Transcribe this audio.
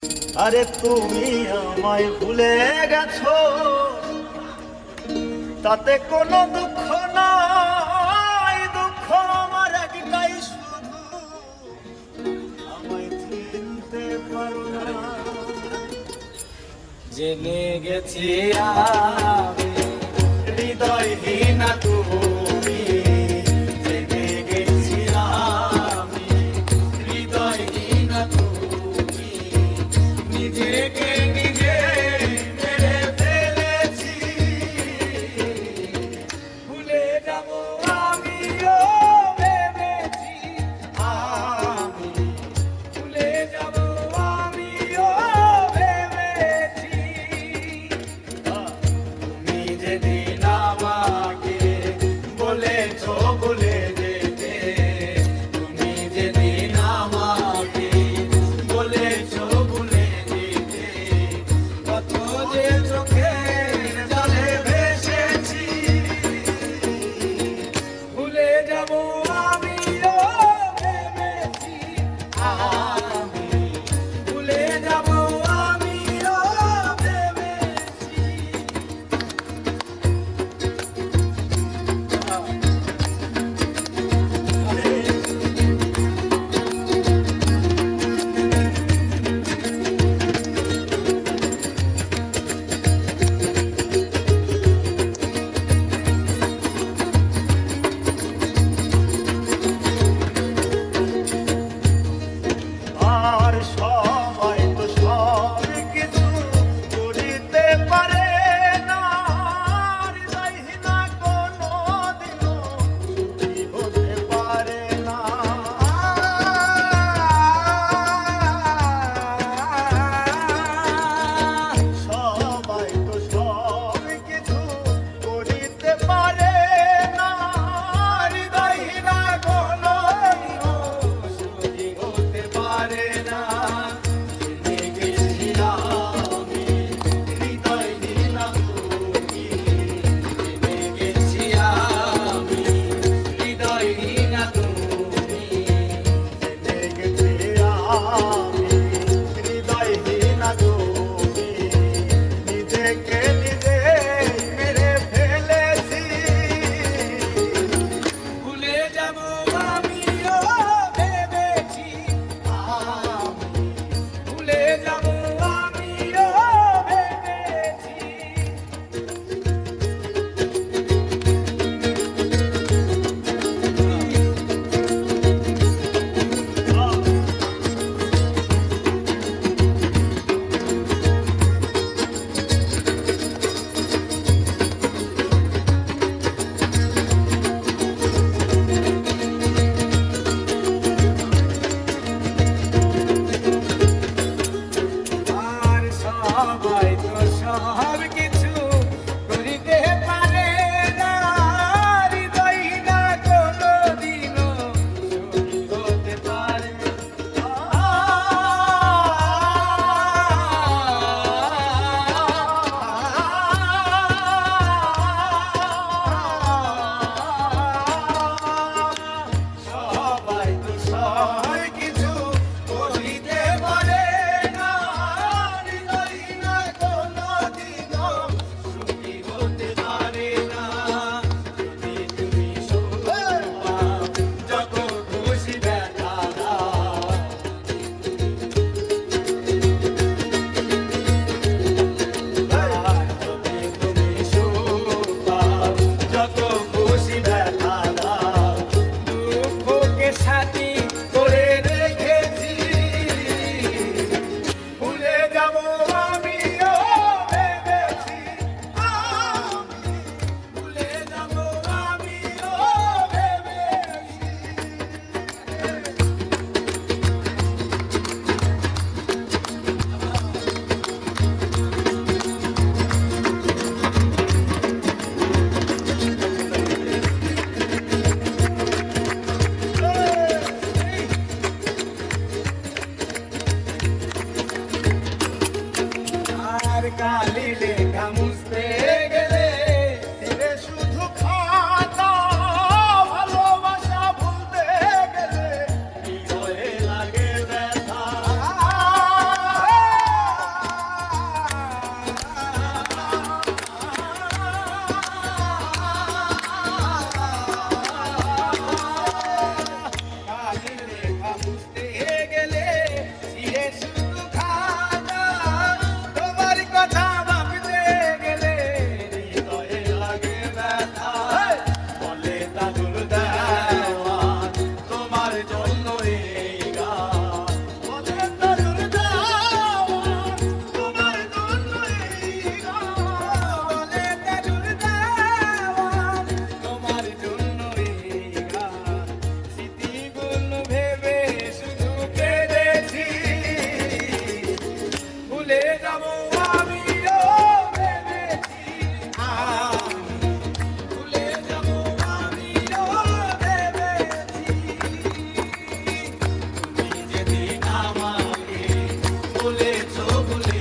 আরে তুমি আমায় ভুলে গেছো, তাতে কোনো দুঃখ নাই। দুঃখ আমার একটাই, শুধু আমায় চিনতে পারো না। জেনে গেছি আমি হৃদয়হীনা তুমি, জেনে গেছি আমি হৃদয়হীনা তুমি। নিজেকে নিজে মেরে ফেলেছি, ভুলে যাব আমিও ভেবেছি। আমি ভুলে যাব আমিও ভেবেছি। তুমি যেদিন আমাকে বলেছো ভুলে যেতে, তুমি যেদিন আমাকে বলেছো ভুলে যেতে, কত যে চোখের জলে ভেসেছি। ভুলে যাব আমিও ভেবেছি, আমি ভুলে যাব আমিও ভেবেছি। আর সবাই তো সব কিছু করিতে পারে না, হৃদয়হীনা কোনোদিনও সুখী হতে পারে না। সবাই তো সব কিছু করিতে পারে না, হৃদয়হীনা কোনোদিনও সুখী হতে পারে না। জেনে গেছি আমি হৃদয়হীনা তুমি, জেনে গেছি আমি হৃদয়হীনা তুমি, জেনে গেছি আমি হৃদয়হীনা তুমি। নিজেকে নিজে মেরে ফেলেছি, ভুলে যাব আমিও ভেবেছি। আমি ভুলে যাব আমিও ভেবেছি। আর সবাই তো সব কিছু করিতে পারে না, হৃদয়হীনা কোনোদিনও সুখী হতে পারে সবাই তো সব কিছু করিতে পারে না, হৃদয়হীনা কোনোদিনও সুখী হতে পারে না। যদি তুমি সুখ পাও, যত খুশি ব্যথা দাও, যদি তুমি সুখ পাও, যত খুশি ব্যথা দাও, দুঃখকে সাথী করে রেখেছি। ভুলে যাব আমিও ভেবেছি, আমি ভুলে যাব আমিও ভেবেছি। আর কালি লেখা মুছতে গেলে ফিরে শুধু খাতা, ভালোবাসা ভুলতে গেলে হৃদয়ে লাগে ব্যথা। ভুলে